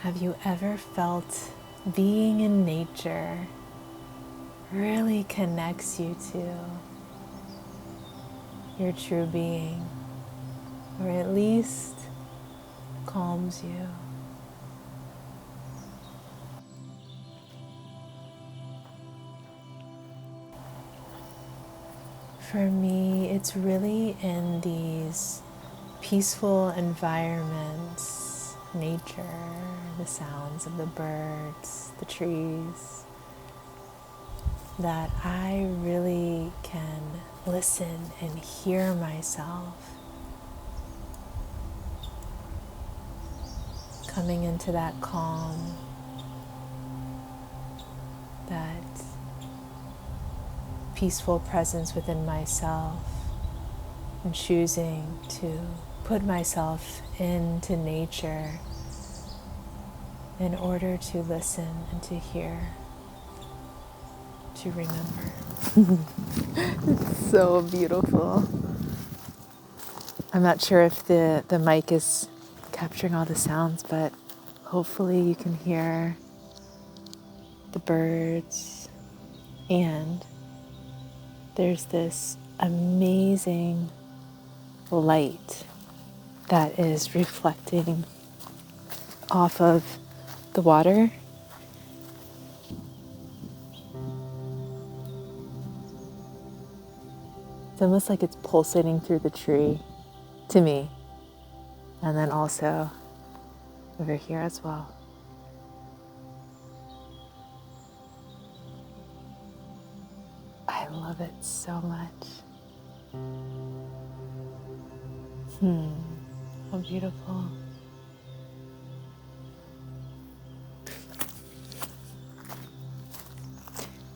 Have you ever felt being in nature really connects you to your true being, or at least calms you? For me, it's really in these peaceful environments, nature, the sounds of the birds, the trees, that I really can listen and hear myself coming into that calm, that peaceful presence within myself, and choosing to put myself into nature in order to listen and to hear, to remember. It's so beautiful. I'm not sure if the mic is capturing all the sounds, but hopefully you can hear the birds, and there's this amazing light that is reflecting off of the water. It's almost like it's pulsating through the tree to me, and then also over here as well. I love it so much. How beautiful.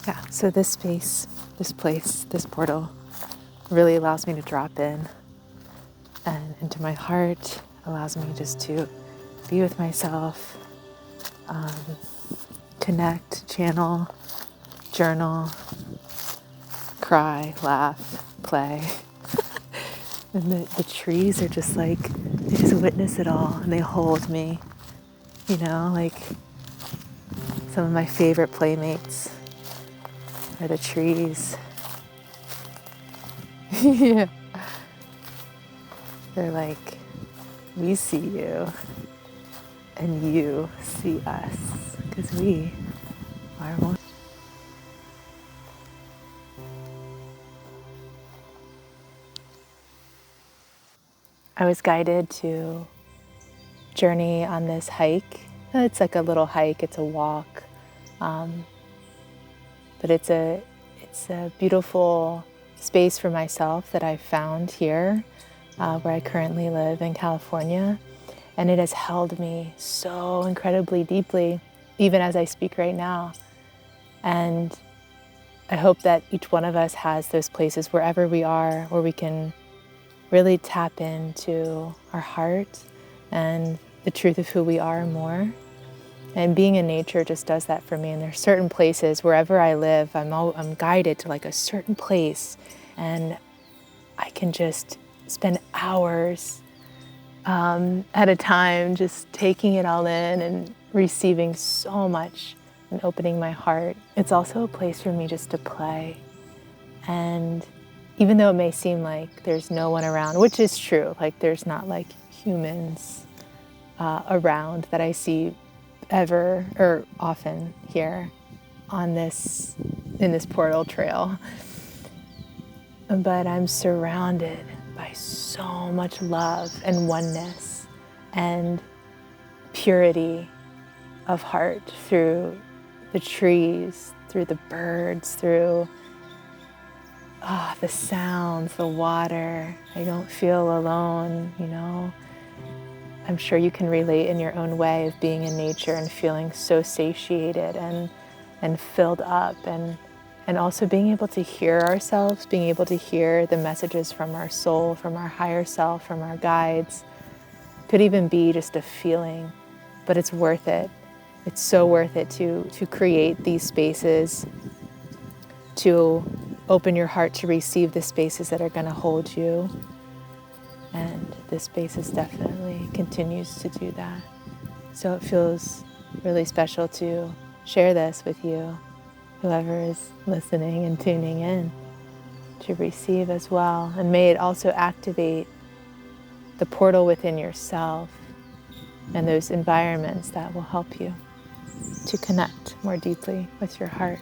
Yeah, so this space, this place, this portal really allows me to drop in and into my heart, allows me just to be with myself, connect, channel, journal, cry, laugh, play. And the trees are just like, they just witness it all and they hold me, you know, like some of my favorite playmates are the trees. Yeah. They're like, we see you and you see us because we are one. I was guided to journey on this hike. It's like a little hike, it's a walk, but it's a beautiful space for myself that I found here where I currently live in California, and it has held me so incredibly deeply, even as I speak right now. And I hope that each one of us has those places wherever we are where we can really tap into our heart and the truth of who we are more. And being in nature just does that for me. And there's certain places wherever I live, I'm guided to like a certain place, and I can just spend hours at a time just taking it all in and receiving so much and opening my heart. It's also a place for me just to play. And even though it may seem like there's no one around, which is true, like there's not like humans around that I see ever or often here on this, in this portal trail, but I'm surrounded by so much love and oneness and purity of heart through the trees, through the birds, through the sounds, the water. I don't feel alone, you know. I'm sure you can relate in your own way of being in nature and feeling so satiated and filled up, and also being able to hear ourselves, being able to hear the messages from our soul, from our higher self, from our guides. Could even be just a feeling, but it's worth it. It's so worth it to create these spaces, to open your heart to receive the spaces that are going to hold you. And this space is definitely continues to do that. So it feels really special to share this with you, whoever is listening and tuning in, to receive as well. And may it also activate the portal within yourself and those environments that will help you to connect more deeply with your heart.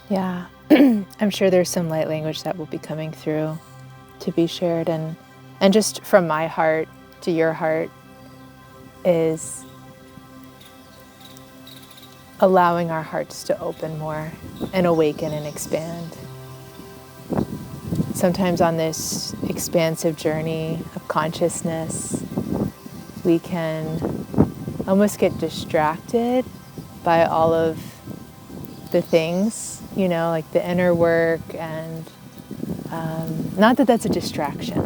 Yeah, I'm sure there's some light language that will be coming through to be shared. And just from my heart to your heart is allowing our hearts to open more and awaken and expand. Sometimes on this expansive journey of consciousness, we can almost get distracted by all of the things, like the inner work, and not that that's a distraction,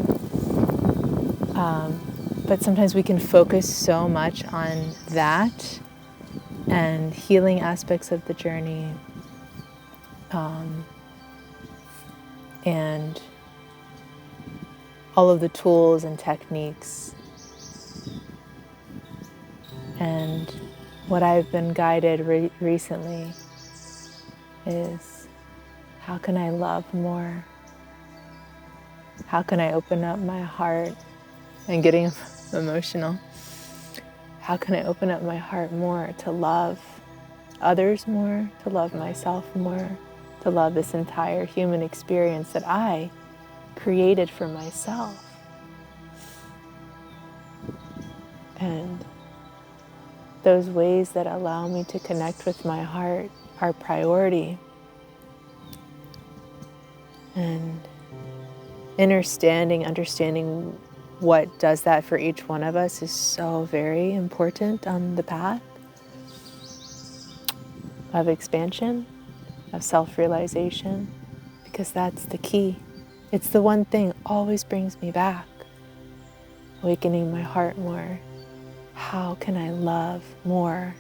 but sometimes we can focus so much on that and healing aspects of the journey, and all of the tools and techniques. And what I've been guided recently is, how can I love more? How can I open up my heart? And getting emotional. How can I open up my heart more to love others more, to love myself more, to love this entire human experience that I created for myself? And those ways that allow me to connect with my heart are priority. And understanding what does that for each one of us is so very important on the path of expansion, of self-realization, because that's the key. It's the one thing always brings me back. Awakening my heart more. How can I love more?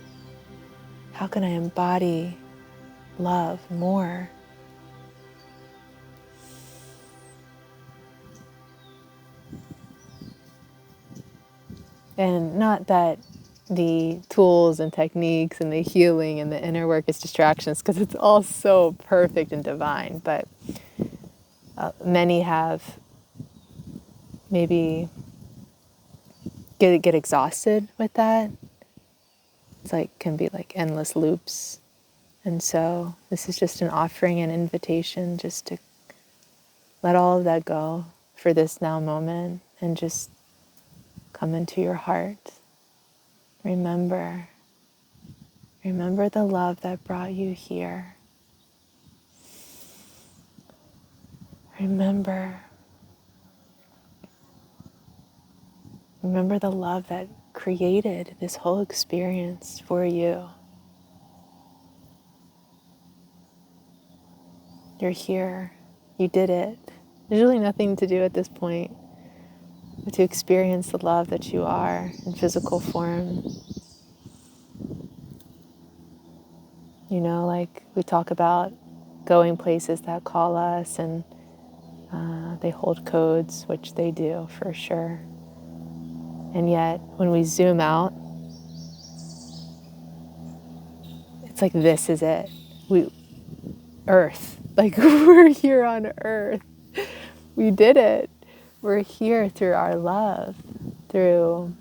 How can I embody love more? And not that the tools and techniques and the healing and the inner work is distractions, because it's all so perfect and divine, but many have maybe get exhausted with that. It's like, can be like endless loops. And so this is just an offering, an invitation, just to let all of that go for this now moment and just come into your heart. Remember the love that brought you here. Remember the love that created this whole experience for you. You're here. You did it. There's really nothing to do at this point but to experience the love that you are in physical form. Like we talk about going places that call us, and they hold codes, which they do for sure. And yet, when we zoom out, it's like, this is it. Earth. Like, we're here on Earth. We did it. We're here through our love, through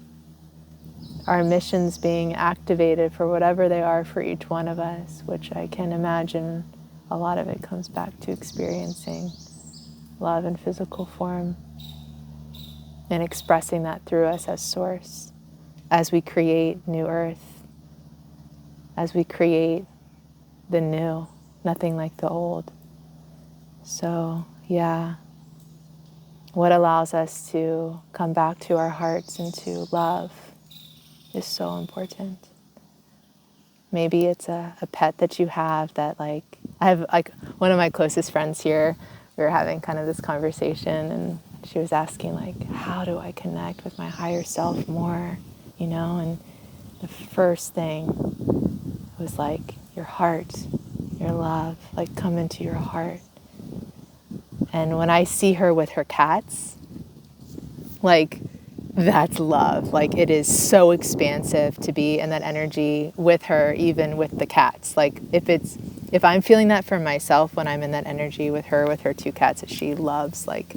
our missions being activated for whatever they are for each one of us, which I can imagine a lot of it comes back to experiencing love in physical form and expressing that through us as source, as we create new earth, as we create the new, nothing like the old. So, yeah, what allows us to come back to our hearts and to love is so important. Maybe it's a pet that you have that, like, I have like one of my closest friends here, we were having kind of this conversation, and she was asking, like, how do I connect with my higher self more, and the first thing was like, your heart, your love, like, come into your heart. And when I see her with her cats, like, that's love. Like, it is so expansive to be in that energy with her, even with the cats. Like, if I'm feeling that for myself when I'm in that energy with her two cats that she loves like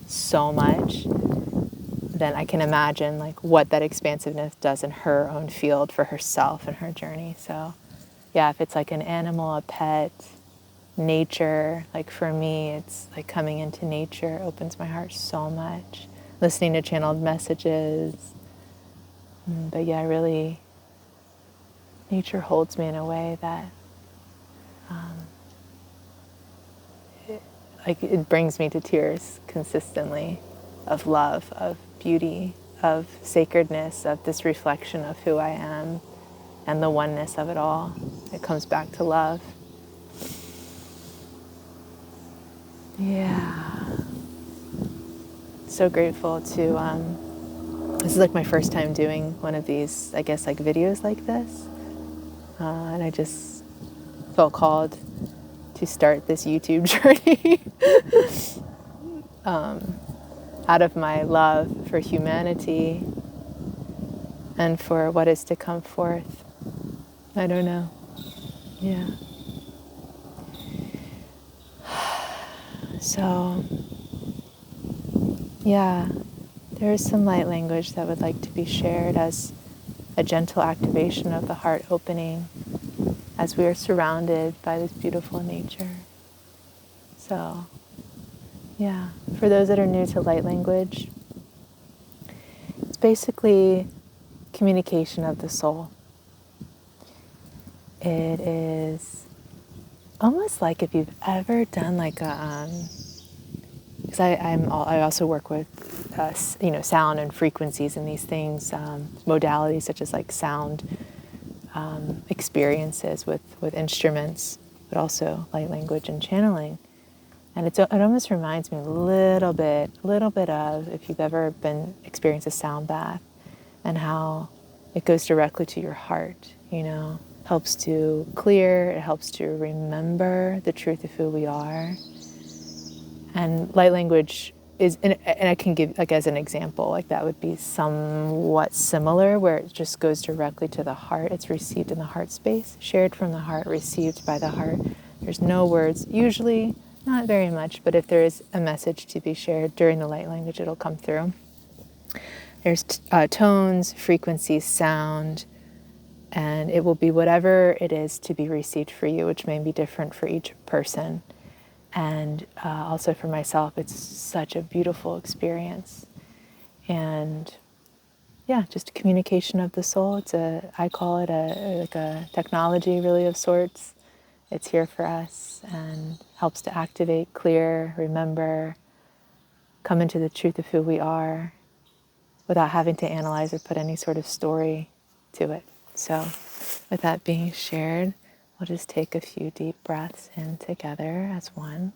so much, then I can imagine like what that expansiveness does in her own field for herself and her journey. So yeah, if it's like an animal, a pet, nature, like for me, it's like coming into nature opens my heart so much. Listening to channeled messages. But yeah, really, nature holds me in a way that it brings me to tears consistently, of love, of beauty, of sacredness, of this reflection of who I am and the oneness of it all. It comes back to love. Yeah. So grateful to, this is like my first time doing one of these, I guess, like videos like this. And I just felt called to start this YouTube journey out of my love for humanity and for what is to come forth. I don't know. Yeah. So, yeah, there is some light language that would like to be shared as a gentle activation of the heart opening as we are surrounded by this beautiful nature. So, yeah, for those that are new to light language, it's basically communication of the soul. It is almost like if you've ever done like a, because I also work with sound and frequencies and these things, modalities such as like sound experiences with instruments, but also light language and channeling. And it almost reminds me a little bit of if you've ever experienced a sound bath and how it goes directly to your heart, helps to clear, it helps to remember the truth of who we are. And light language is, and I can give, like as an example, like that would be somewhat similar, where it just goes directly to the heart. It's received in the heart space, shared from the heart, received by the heart. There's no words, usually, not very much, but if there is a message to be shared during the light language, it'll come through. There's tones, frequencies, sound, and it will be whatever it is to be received for you, which may be different for each person. And also for myself, it's such a beautiful experience. And yeah, just a communication of the soul. I call it like a technology really of sorts. It's here for us and helps to activate, clear, remember, come into the truth of who we are without having to analyze or put any sort of story to it. So with that being shared, we'll just take a few deep breaths in together as one.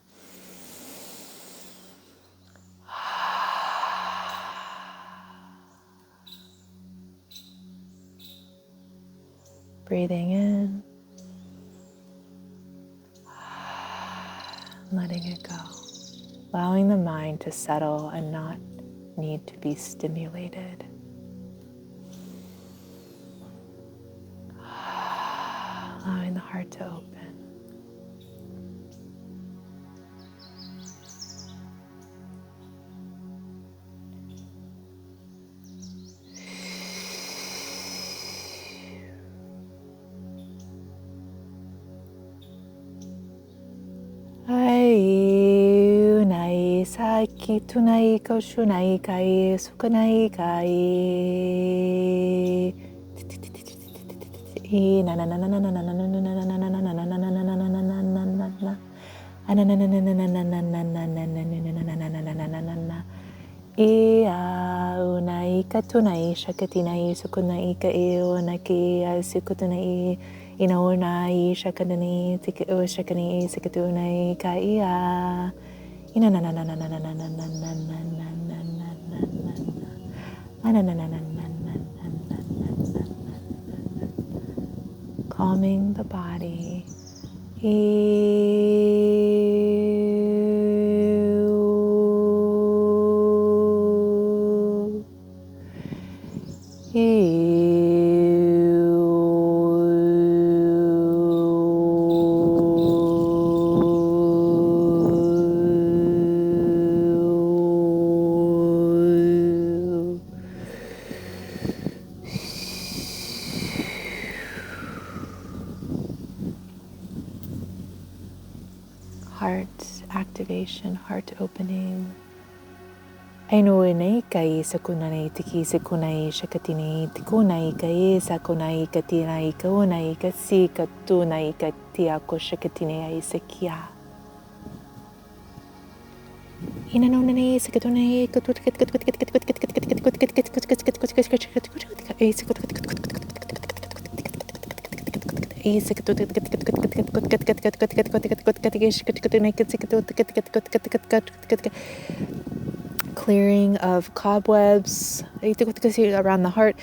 Breathing in, letting it go. Allowing the mind to settle and not need to be stimulated. Allowing the heart to open. Ai nai saki tunai ko shunai kai sukanai kai na na na na na na na na na na na na na na na Ia unai katunai shakatinai sukunai ka naki sukutunai inaunai shakadani tiki shakani sikatunai ka ia ina na na na na na na na na na na na na na calming the body. heart activation, heart opening. Ainoenei kai sakunai tiki sakunai shakatinei tikunai kai sakunai katinai kaunai kasi katunai katiako shakatinei sakia. Inanonai sakatunai clearing of cobwebs around the heart.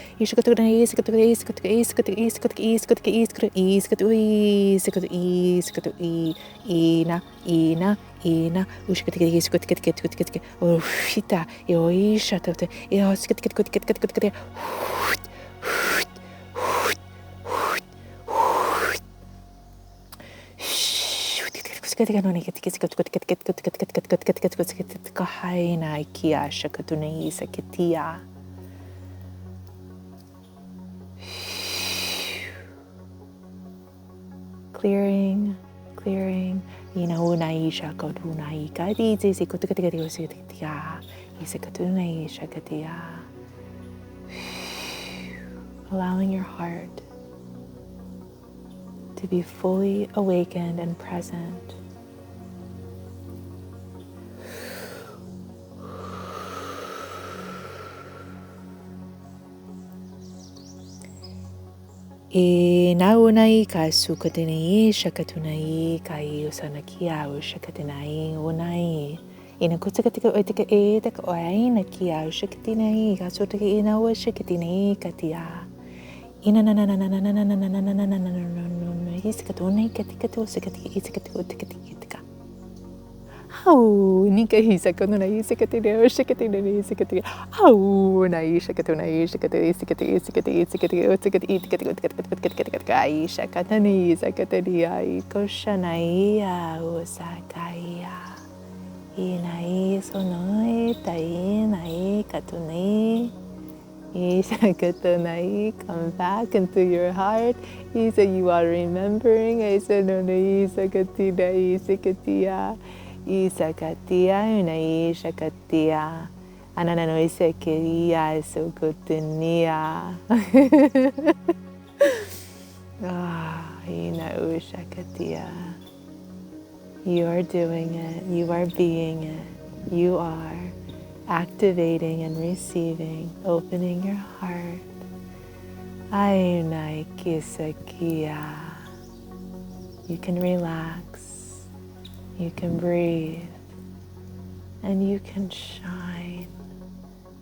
Clearing, clearing. Allowing your heart to be fully awakened and present. E naunai ka sukatinai shakatunai kai usanakia ushakatinai unai. Ina kutakatika oitika e taka oaina kia ushakatinai ka sotaka ina ushakatinai katia. Ina na na na na na na na na na na na na na na na hisakatunai katika usakatika isakatika utakatika. Au nika hisakatuna isakatina ushakatina isakatina. Au na ishakatuna ishakatuna isakatina isakatina isakatina isakatina isakatina Aisha katani sakatania ikoshanaya usakaya inai sonoi tainai katunai isakatunai. Come back into your heart. Isa you are remembering. Isa no na isakatina isakatia isakatia una ishakatia ananano isakeria isokutania. Ina ushakatia. You are doing it. You are being it. You are activating and receiving, opening your heart. Aina kisakia. You can relax. You can breathe. And you can shine.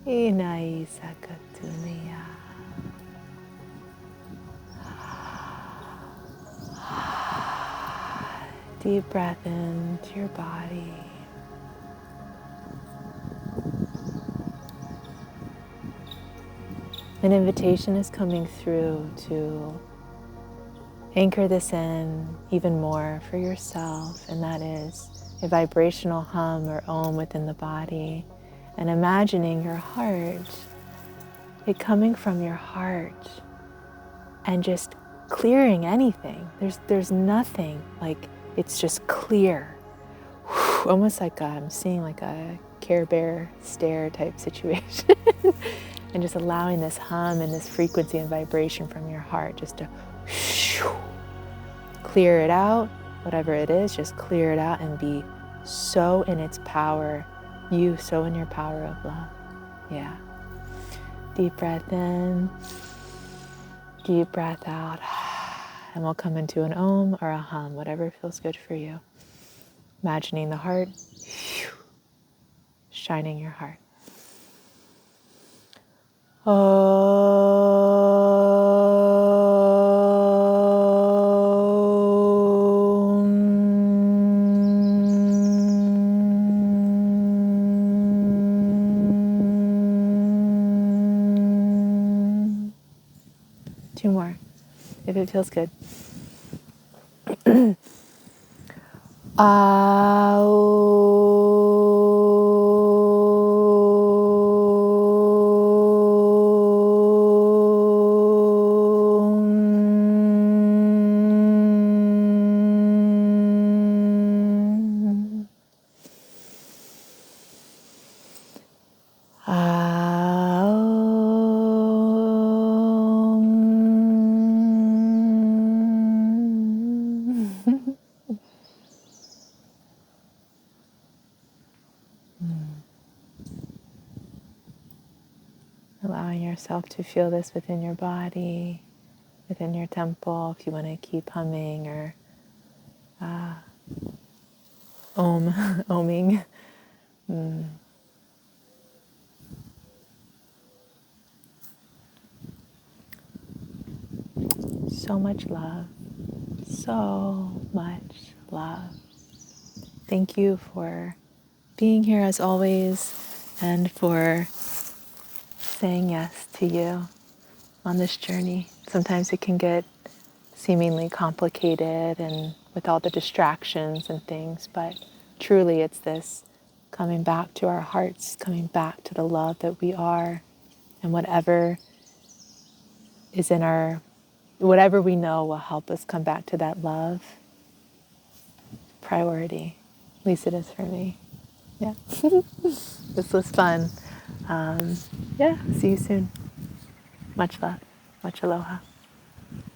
Ina isakatunia. Deep breath into your body. An invitation is coming through to anchor this in even more for yourself, and that is a vibrational hum or om within the body, and imagining your heart, it coming from your heart and just clearing anything. There's nothing, like it's just clear. Almost like I'm seeing like a Care Bear stare type situation. And just allowing this hum and this frequency and vibration from your heart just to clear it out, whatever it is, just clear it out and be so in its power, you so in your power of love. Yeah. Deep breath in, deep breath out, and we'll come into an om or a hum, whatever feels good for you. Imagining the heart, shining your heart. Two more, if it feels good. Allowing yourself to feel this within your body, within your temple, if you want to keep humming or oming. So much love, so much love. Thank you for being here as always and for saying yes to you on this journey. Sometimes it can get seemingly complicated and with all the distractions and things, but truly it's this coming back to our hearts, coming back to the love that we are, and whatever is in our, whatever we know will help us come back to that love priority. At least it is for me. Yeah. This was fun. Yeah, see you soon. Much love. Much aloha.